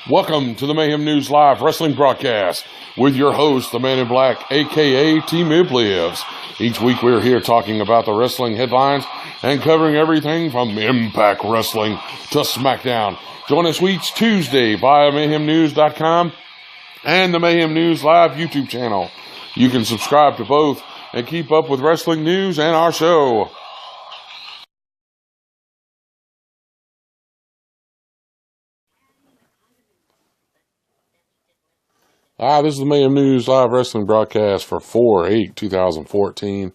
Welcome to the Mayhem News Live Wrestling Broadcast with your host, the Man in Black, a.k.a. Team Iblivs. Each week we're here talking about the wrestling headlines and covering everything from Impact Wrestling to SmackDown. Join us each Tuesday via MayhemNews.com and the Mayhem News Live YouTube channel. You can subscribe to both and keep up with wrestling news and our show. This is the Mayhem News Live Wrestling Broadcast for 4/8/2014.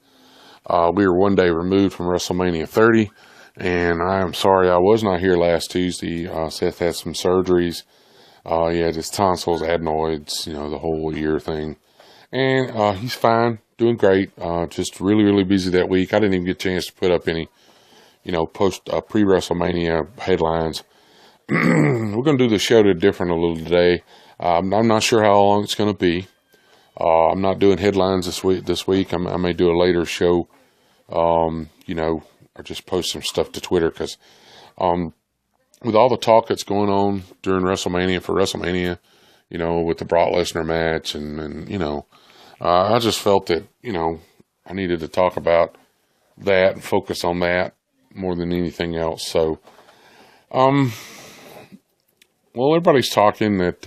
We are one day removed from WrestleMania 30, and I am sorry I was not here last Tuesday. Seth had some surgeries. He had his tonsils, adenoids, the whole ear thing. And he's fine, doing great. Just really busy that week. I didn't even get a chance to put up any, pre-WrestleMania headlines. We're going to do the show different a little today. I'm not sure how long it's going to be. I'm not doing headlines this week. I may do a later show, or just post some stuff to Twitter because with all the talk that's going on during WrestleMania, with the Brock Lesnar match and I just felt that, I needed to talk about that and focus on that more than anything else. So, well, everybody's talking that,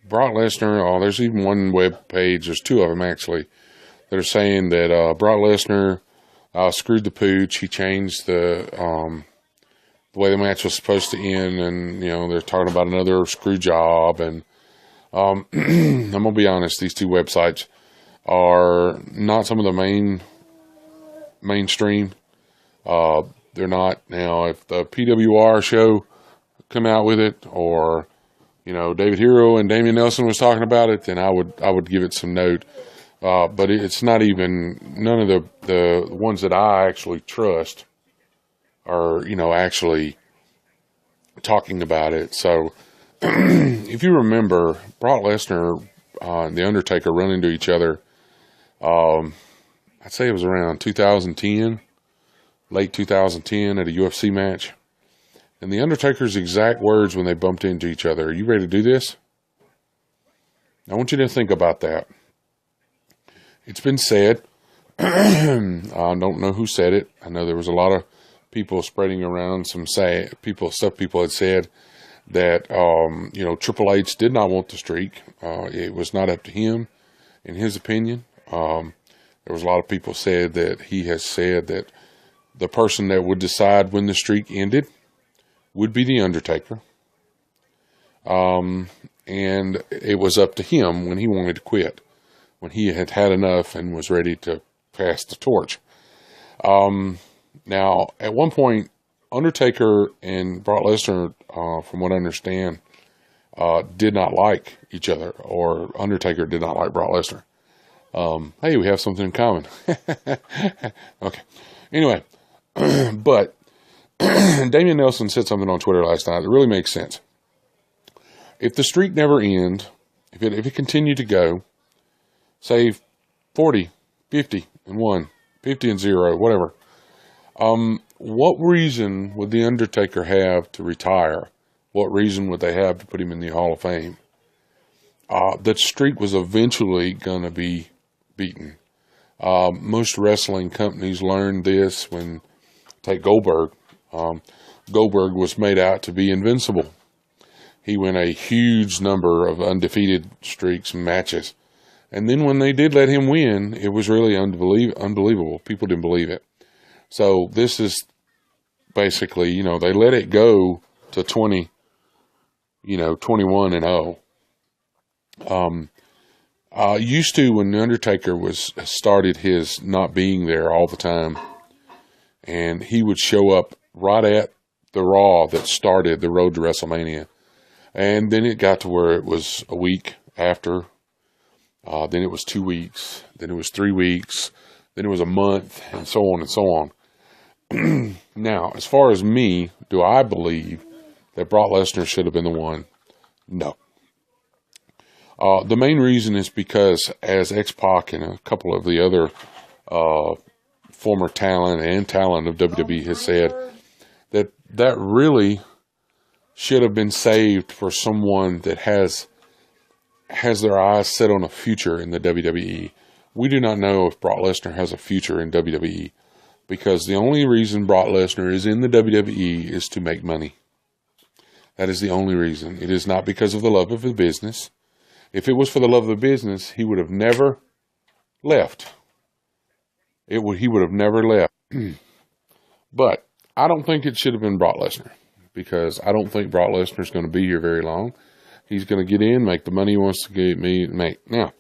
Brock Lesnar, there's even one web page, there's two of them actually, that are saying that Brock Lesnar screwed the pooch. He changed the way the match was supposed to end, and, they're talking about another screw job. And I'm going to be honest, these two websites are not some of the mainstream. They're not. Now, if the PWR show come out with it, or, David Hero and Damian Nelson was talking about it, then I would give it some note. But it's not even, none of the ones that I actually trust are, actually talking about it. So, if you remember, Brock Lesnar and The Undertaker run into each other, I'd say it was around 2010, late 2010 at a UFC match. And The Undertaker's exact words when they bumped into each other: "Are you ready to do this?" I want you to think about that. It's been said, I don't know who said it. I know there was a lot of people spreading around stuff people had said that, Triple H did not want the streak. It was not up to him, in his opinion. There was a lot of people said that he has said that the person that would decide when the streak ended would be The Undertaker. And it was up to him when he wanted to quit, when he had had enough and was ready to pass the torch. Now, at one point, Undertaker and Brock Lesnar, from what I understand, did not like each other, or Undertaker did not like Brock Lesnar. Hey, we have something in common. Okay. Anyway, but Damian Nelson said something on Twitter last night that really makes sense. If the streak never ends, if it continued to go, say 40, 50 and 1, 50 and 0, whatever, what reason would The Undertaker have to retire? What reason would they have to put him in the Hall of Fame? That streak was eventually going to be beaten. Most wrestling companies learned this when, take Goldberg. Goldberg was made out to be invincible. He went a huge number of undefeated streaks and matches. And then when they did let him win, it was really unbelievable. People didn't believe it. So this is basically, they let it go to 21 and 0. Used to, when The Undertaker started his not being there all the time, and he would show up right at the Raw that started the road to WrestleMania. And then it got to where it was a week after, then it was 2 weeks, then it was 3 weeks, then it was a month, and so on and so on. Now, as far as me, do I believe that Brock Lesnar should have been the one? No. The main reason is because, as X-Pac and a couple of the other former talent of WWE has said, that that really should have been saved for someone that has their eyes set on a future in the WWE. We do not know if Brock Lesnar has a future in WWE, because the only reason Brock Lesnar is in the WWE is to make money. That is the only reason. It is not because of the love of the business. If it was for the love of the business, he would have never left. He would have never left. But I don't think it should have been Brock Lesnar, because I don't think Brock Lesnar is going to be here very long. He's going to get in, make the money he wants to make. Now,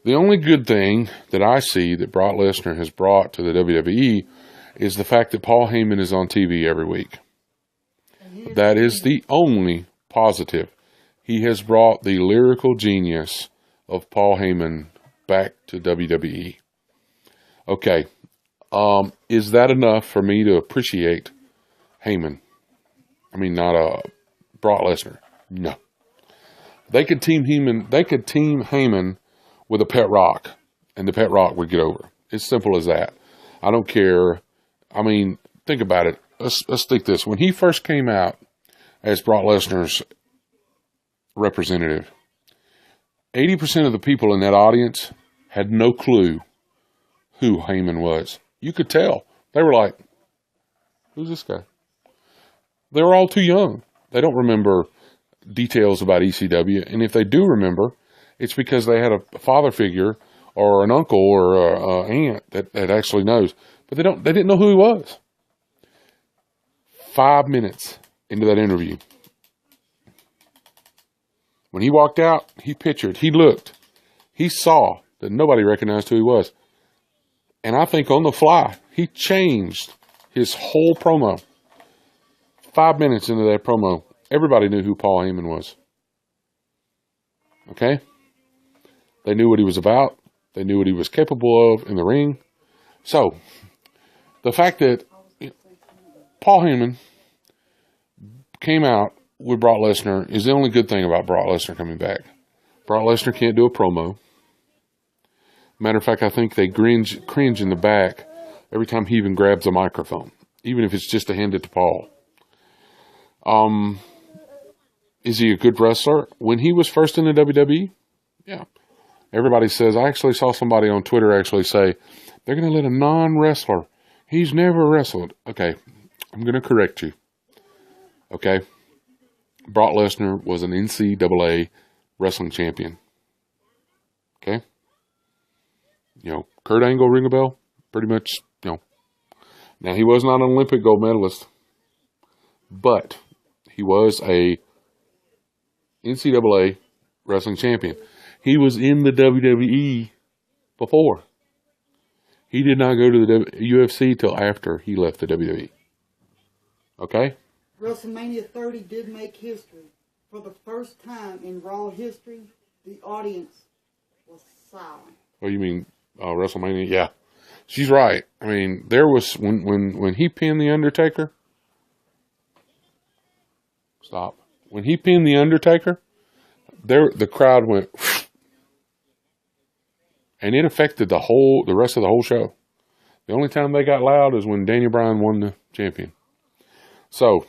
the only good thing that I see that Brock Lesnar has brought to the WWE is the fact that Paul Heyman is on TV every week. That is the only positive. He has brought the lyrical genius of Paul Heyman back to WWE. Okay, is that enough for me to appreciate Heyman? I mean, not Brock Lesnar. No. They could team Heyman with a Pet Rock, and the Pet Rock would get over. It's simple as that. I don't care. I mean, think about it. Let's think this. When he first came out as Brock Lesnar's representative, 80% of the people in that audience had no clue who Heyman was. You could tell. They were like, who's this guy? They were all too young. They don't remember details about ECW. And if they do remember, it's because they had a father figure or an uncle or an aunt that actually knows. But they didn't know who he was. 5 minutes into that interview, when he walked out, he pictured, he looked, he saw that nobody recognized who he was. And I think on the fly, he changed his whole promo. 5 minutes into that promo, everybody knew who Paul Heyman was. Okay? They knew what he was about. They knew what he was capable of in the ring. So, the fact that Paul Heyman came out with Brock Lesnar is the only good thing about Brock Lesnar coming back. Brock Lesnar can't do a promo. Matter of fact, I think they cringe in the back every time he even grabs a microphone, even if it's just to hand it to Paul. Is he a good wrestler? When he was first in the WWE, yeah. Everybody says, I actually saw somebody on Twitter actually say, they're going to let a non-wrestler. He's never wrestled. Okay, I'm going to correct you. Okay? Brock Lesnar was an NCAA wrestling champion. Okay? You know, Kurt Angle, ring a bell? Pretty much, you know. Now, he was not an Olympic gold medalist, but he was a NCAA wrestling champion. He was in the WWE before. He did not go to the UFC till after he left the WWE. Okay? WrestleMania 30 did make history. For the first time in Raw history, the audience was silent. What do you mean, WrestleMania? Yeah. She's right. I mean, there was, when he pinned The Undertaker. Stop. When he pinned The Undertaker, the crowd went, and it affected the rest of the whole show. The only time they got loud is when Daniel Bryan won the champion. So,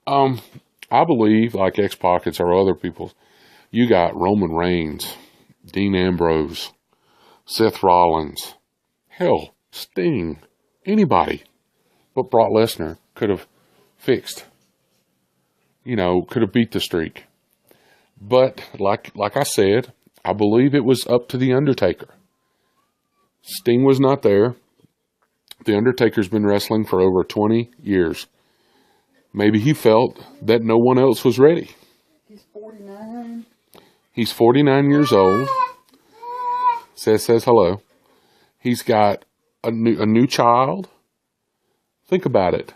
I believe, like X-Pockets or other people, you got Roman Reigns, Dean Ambrose, Seth Rollins, hell, Sting, anybody but Brock Lesnar could have fixed, could have beat the streak. But, like I said, I believe it was up to The Undertaker. Sting was not there. The Undertaker's been wrestling for over 20 years. Maybe he felt that no one else was ready. He's 49. He's 49 years old. Says hello. He's got a new child. Think about it.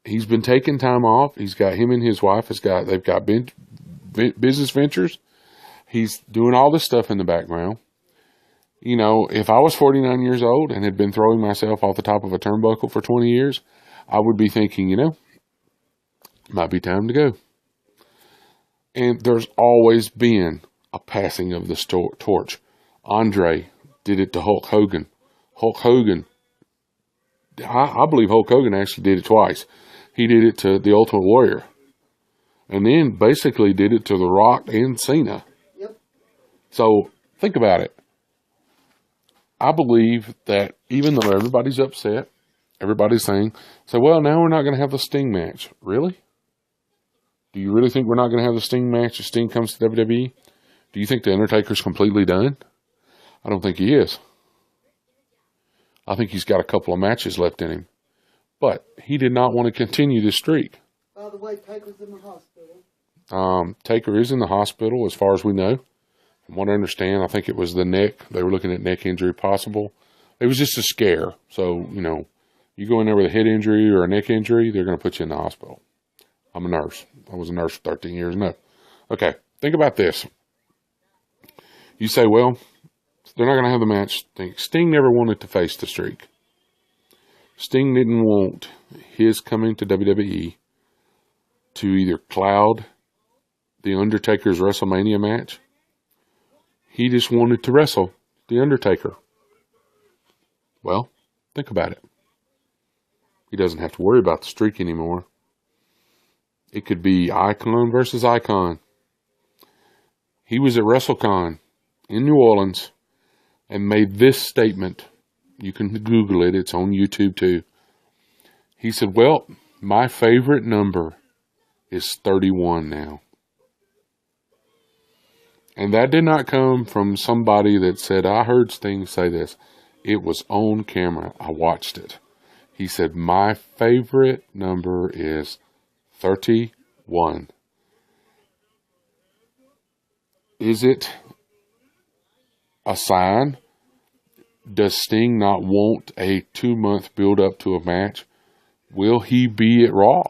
He's been taking time off. He's got him and his wife. They've got business ventures. He's doing all this stuff in the background. If I was 49 years old and had been throwing myself off the top of a turnbuckle for 20 years, I would be thinking, it might be time to go. And there's always been a passing of the torch. Andre did it to Hulk Hogan. I believe Hulk Hogan actually did it twice. He did it to the Ultimate Warrior. And then basically did it to The Rock and Cena. Yep. So think about it. I believe that even though everybody's upset, everybody's saying, so, well, now we're not going to have the Sting match. Really? Do you really think we're not going to have the Sting match if Sting comes to WWE? Do you think the Undertaker's completely done? I don't think he is. I think he's got a couple of matches left in him. But he did not want to continue this streak. By the way, Taker's in the hospital. Taker is in the hospital, as far as we know. From what I understand, I think it was the neck. They were looking at neck injury possible. It was just a scare. So, you know, you go in there with a head injury or a neck injury, they're going to put you in the hospital. I'm a nurse. I was a nurse for 13 years. No. Okay, think about this. You say, well, they're not going to have the match. Sting never wanted to face the streak. Sting didn't want his coming to WWE to either cloud the Undertaker's WrestleMania match. He just wanted to wrestle the Undertaker. Well, think about it. He doesn't have to worry about the streak anymore. It could be Icon versus Icon. He was at WrestleCon in New Orleans and made this statement. You can Google it. It's on YouTube too. He said, well, my favorite number is 31 now. And that did not come from somebody that said, I heard Sting say this. It was on camera. I watched it. He said, my favorite number is 31. Is it a sign? Does Sting not want a 2-month build-up to a match? Will he be at Raw?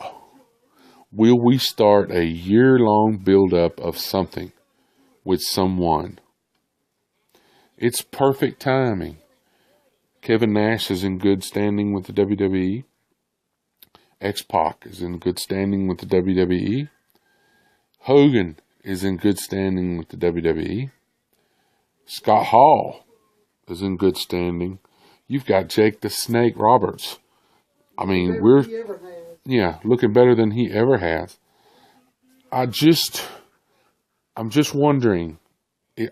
Will we start a year-long build-up of something with someone? It's perfect timing. Kevin Nash is in good standing with the WWE. X-Pac is in good standing with the WWE. Hogan is in good standing with the WWE. Scott Hall is in good standing. You've got Jake the Snake Roberts. I mean, looking better than he ever has. I'm just wondering,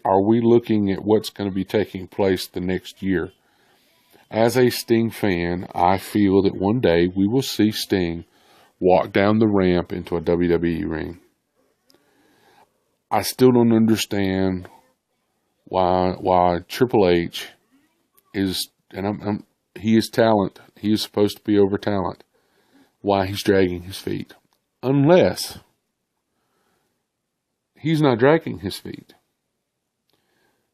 are we looking at what's going to be taking place the next year? As a Sting fan, I feel that one day we will see Sting walk down the ramp into a WWE ring. I still don't understand why Triple H is, and he is talent. He is supposed to be over talent. Why he's dragging his feet. Unless he's not dragging his feet.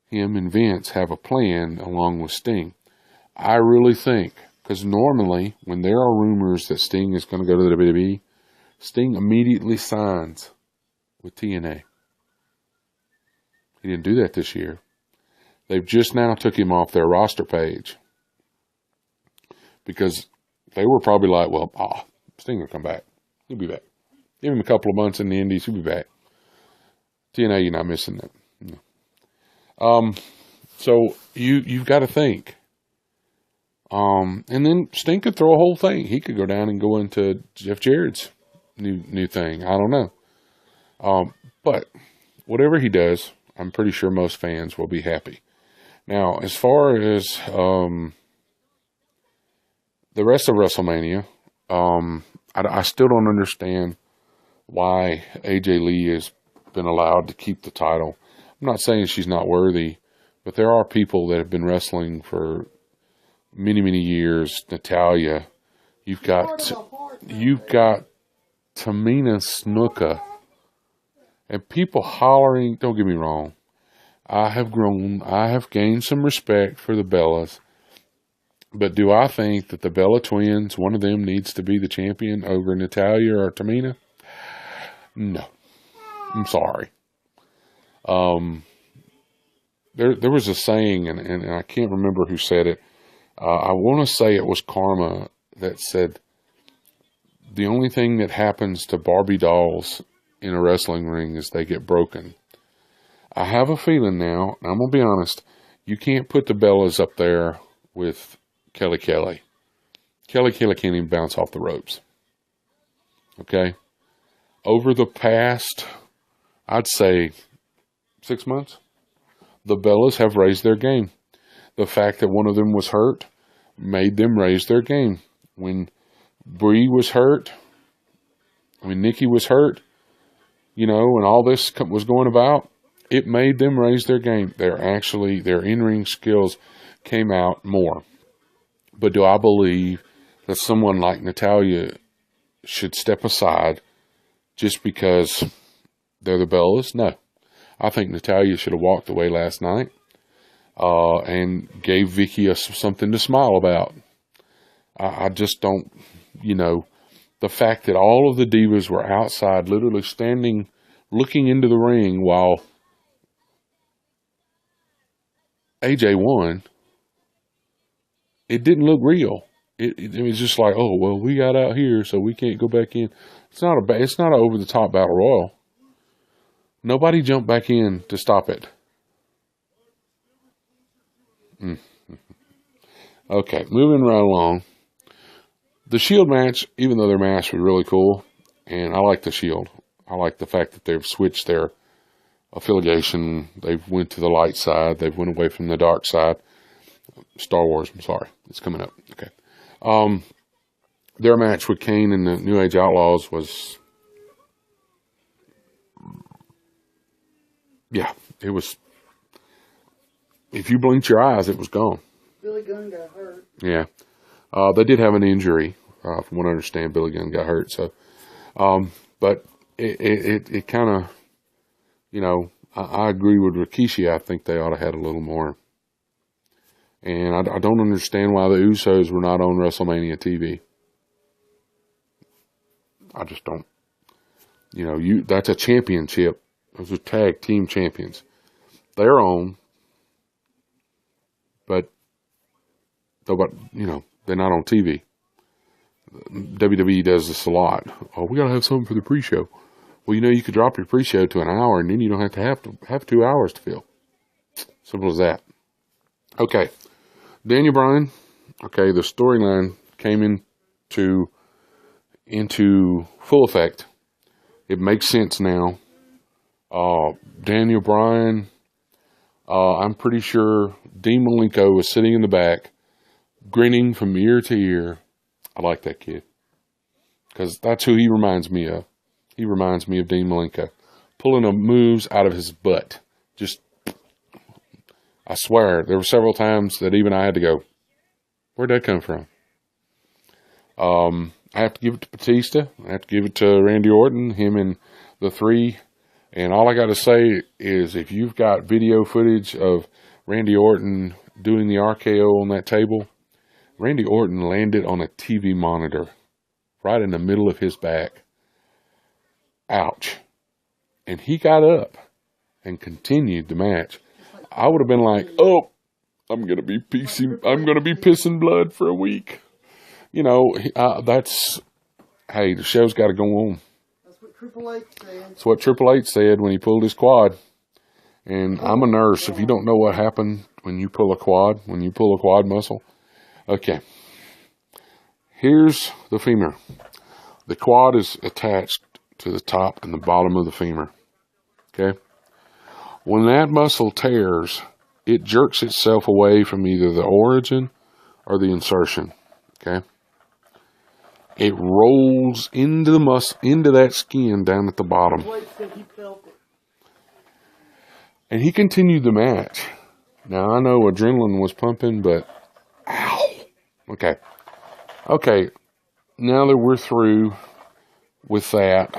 Him and Vince have a plan along with Sting. I really think, because normally when there are rumors that Sting is going to go to the WWE, Sting immediately signs with TNA. He didn't do that this year. They've just now took him off their roster page because they were probably like, well, Sting will come back. He'll be back. Give him a couple of months in the Indies, he'll be back. TNA, you're not missing that. No. So you've got to think. And then Sting could throw a whole thing. He could go down and go into Jeff Jarrett's new thing. I don't know. But whatever he does, I'm pretty sure most fans will be happy. Now, as far as the rest of WrestleMania, I still don't understand why AJ Lee has been allowed to keep the title. I'm not saying she's not worthy, but there are people that have been wrestling for many, many years. Natalia, you've got Tamina Snuka, and people hollering. Don't get me wrong. I have gained some respect for the Bellas, but do I think that the Bella twins, one of them needs to be the champion over Natalia or Tamina? No. I'm sorry. There was a saying, and I can't remember who said it. I want to say it was Karma that said, the only thing that happens to Barbie dolls in a wrestling ring is they get broken. I have a feeling now, and I'm going to be honest, you can't put the Bellas up there with Kelly. Kelly can't even bounce off the ropes. Okay? Over the past, I'd say, 6 months, the Bellas have raised their game. The fact that one of them was hurt made them raise their game. When Bree was hurt, when Nikki was hurt, you know, and all this was going about, it made them raise their game. Their in-ring skills came out more. But do I believe that someone like Natalya should step aside just because they're the Bellas? No. I think Natalya should have walked away last night and gave Vicky something to smile about. I just don't, you know, the fact that all of the divas were outside, literally standing, looking into the ring while AJ won, it didn't look real. It was just like, oh, well, we got out here, so we can't go back in. It's not an over-the-top battle royal. Nobody jumped back in to stop it. Okay, moving right along. The Shield match, even though their match was really cool, and I like the Shield. I like the fact that they've switched their affiliation. They've went to the light side. They've went away from the dark side. Star Wars, I'm sorry. It's coming up. Okay. Their match with Kane and the New Age Outlaws was, yeah, it was, if you blinked your eyes, it was gone. Billy Gunn got hurt. Yeah. They did have an injury. From what I understand, Billy Gunn got hurt. So, but it kind of, you know, I agree with Rikishi. I think they ought to have had a little more. And I don't understand why the Usos were not on WrestleMania TV. I just don't. You know, that's a championship. Those are tag team champions. They're on. But, you know, they're not on TV. WWE does this a lot. Oh, we got to have something for the pre-show. Well, you know, you could drop your pre-show to an hour, and then you don't have to have 2 hours to fill. Simple as that. Okay. Daniel Bryan. Okay, the storyline came into full effect. It makes sense now. Daniel Bryan, I'm pretty sure Dean Malenko was sitting in the back, grinning from ear to ear. I like that kid. Because that's who he reminds me of. He reminds me of Dean Malenko. Pulling the moves out of his butt. Just, I swear, there were several times that even I had to go, where'd that come from? I have to give it to Batista. I have to give it to Randy Orton, him and the three. And all I got to say is if you've got video footage of Randy Orton doing the RKO on that table, Randy Orton landed on a TV monitor right in the middle of his back. Ouch. And he got up and continued the match. I would have been like, oh, I'm going to be pissing blood for a week. You know, hey, the show's got to go on. That's what Triple H said. That's what Triple H said when he pulled his quad. And I'm a nurse. If you don't know what happened when you pull a quad muscle. Okay. Here's the femur. The quad is attached to the top and the bottom of the femur. Okay? When that muscle tears, it jerks itself away from either the origin or the insertion. Okay? It rolls into the into that skin down at the bottom. Blake said he felt it. And he continued the match. Now, I know adrenaline was pumping, but ow. Okay. Now that we're through with that,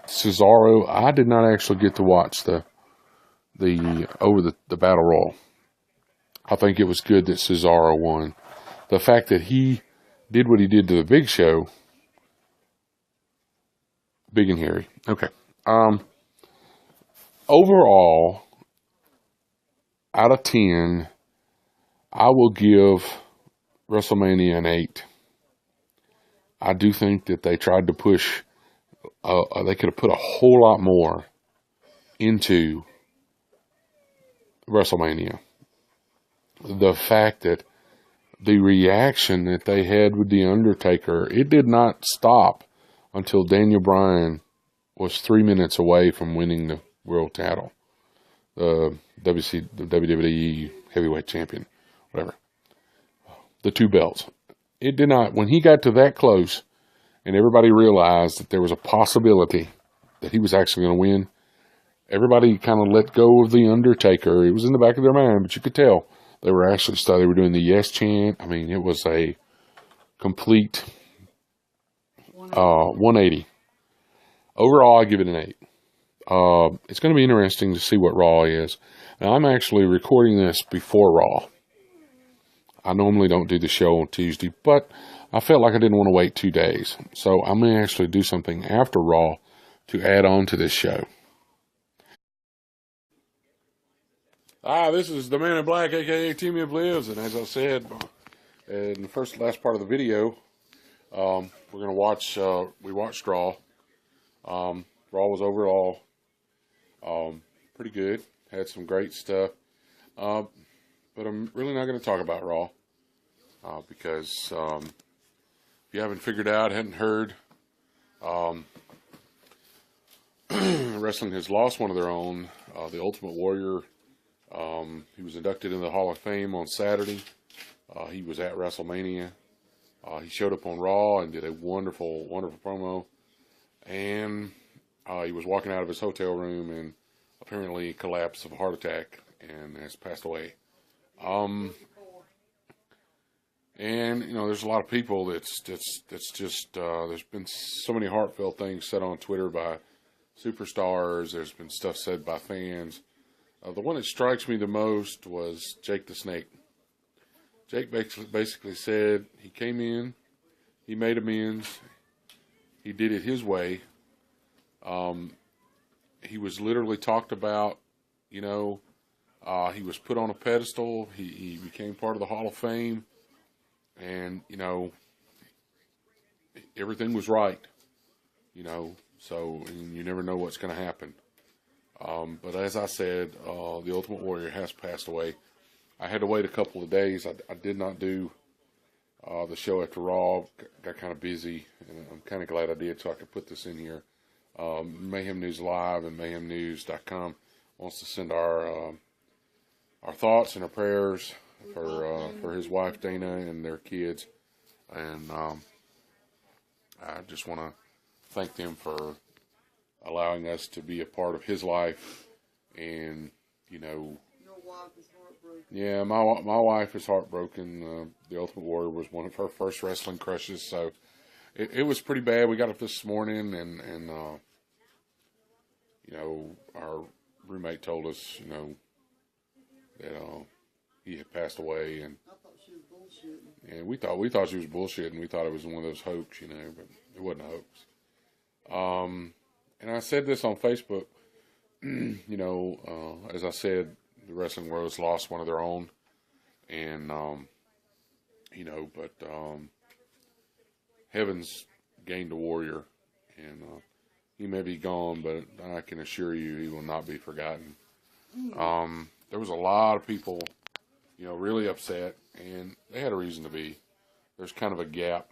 Cesaro, I did not actually get to watch the Battle Royal. I think it was good that Cesaro won. The fact that he did what he did to the Big Show, big and hairy. Okay. Overall, out of 10, I will give WrestleMania an 8. I do think that they tried to push, they could have put a whole lot more into WrestleMania. The fact that the reaction that they had with The Undertaker, it did not stop until Daniel Bryan was 3 minutes away from winning the world title, the WWE heavyweight champion, whatever. The 2 belts. It did not, when he got to that close and everybody realized that there was a possibility that he was actually going to win, everybody kind of let go of the Undertaker. It was in the back of their mind, but you could tell they were actually they were doing the yes chant. I mean, it was a complete 180. Overall, I give it an 8. It's going to be interesting to see what Raw is. Now, I'm actually recording this before Raw. I normally don't do the show on Tuesday, but I felt like I didn't want to wait 2 days. So I'm going to actually do something after Raw to add on to this show. This is the Man in Black, a.k.a. Team of Lives. And as I said in the last part of the video, we're going to watch, we watched Raw. Raw was overall pretty good. Had some great stuff. But I'm really not going to talk about Raw because if you haven't figured out, hadn't heard, wrestling has lost one of their own, the Ultimate Warrior. He was inducted into the Hall of Fame on Saturday. He was at WrestleMania. He showed up on Raw and did a wonderful, wonderful promo. And he was walking out of his hotel room and apparently collapsed of a heart attack and has passed away. And you know, there's a lot of people that's just there's been so many heartfelt things said on Twitter by superstars. There's been stuff said by fans. The one that strikes me the most was Jake the Snake. Jake basically said he came in, he made amends, he did it his way. He was literally talked about, you know, he was put on a pedestal. He became part of the Hall of Fame. And, you know, everything was right, you know, so and you never know what's going to happen. But as I said, the Ultimate Warrior has passed away. I had to wait a couple of days. I did not do the show after Raw. Got kind of busy, and I'm kind of glad I did so I could put this in here. Mayhem News Live and MayhemNews.com wants to send our thoughts and our prayers for his wife Dana and their kids, and I just want to thank them for allowing us to be a part of his life. And you know, Your wife is heartbroken. yeah, my wife is heartbroken. The Ultimate Warrior was one of her first wrestling crushes, so it was pretty bad. We got up this morning, and you know, our roommate told us, you know, that he had passed away, and I thought she was bullshitting. we thought she was bullshitting. We thought it was one of those hoax, you know, but it wasn't a hoax. And I said this on Facebook, you know, as I said, the wrestling world has lost one of their own, and you know, but heaven's gained a warrior, and he may be gone, but I can assure you he will not be forgotten. There was a lot of people, you know, really upset, and they had a reason to be. There's kind of a gap,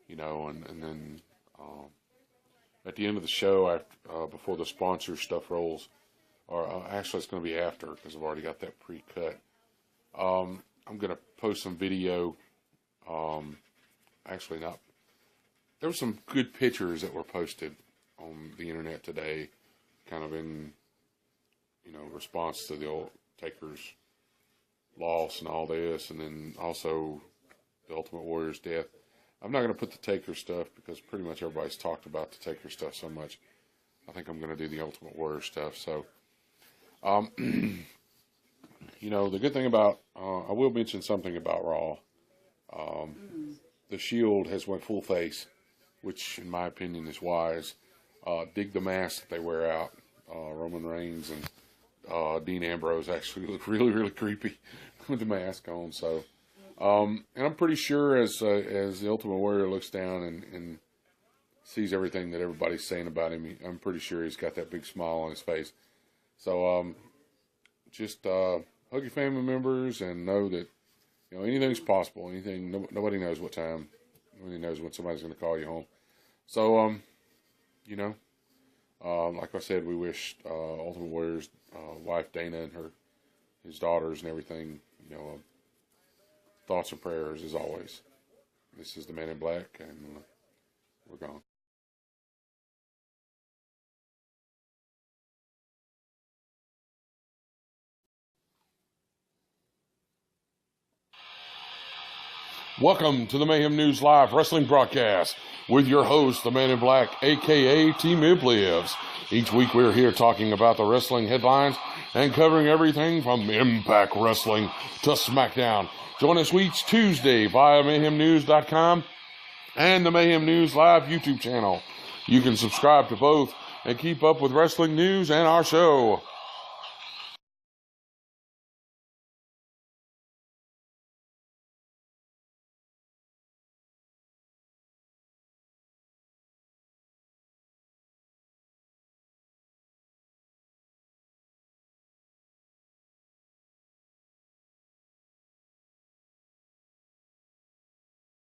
you know, and then at the end of the show, after, before the sponsor stuff rolls, or actually it's going to be after because I've already got that pre-cut. I'm going to post some video. Actually, not. There were some good pictures that were posted on the internet today, kind of in, you know, response to the old Taker's loss and all this, and then also the Ultimate Warrior's death. I'm not going to put the Taker stuff because pretty much everybody's talked about the Taker stuff so much. I think I'm going to do the Ultimate Warrior stuff. So, you know, the good thing about, I will mention something about Raw. The Shield has went full face, which in my opinion is wise. Dig the mask that they wear out. Roman Reigns and Dean Ambrose actually look really, really creepy with the mask on. So, and I'm pretty sure as the Ultimate Warrior looks down and sees everything that everybody's saying about him, I'm pretty sure he's got that big smile on his face. So, just hug your family members and know that, you know, anything's possible. Anything, nobody knows what time. Nobody knows when somebody's going to call you home. So, like I said, we wish Ultimate Warrior's wife Dana and his daughters and everything, thoughts and prayers as always. This is the Man in Black, and we're gone. Welcome to the Mayhem News Live Wrestling Broadcast with your host, the Man in Black, a.k.a. Team Implivs. Each week we're here talking about the wrestling headlines and covering everything from Impact Wrestling to SmackDown. Join us each Tuesday via MayhemNews.com and the Mayhem News Live YouTube channel. You can subscribe to both and keep up with wrestling news and our show.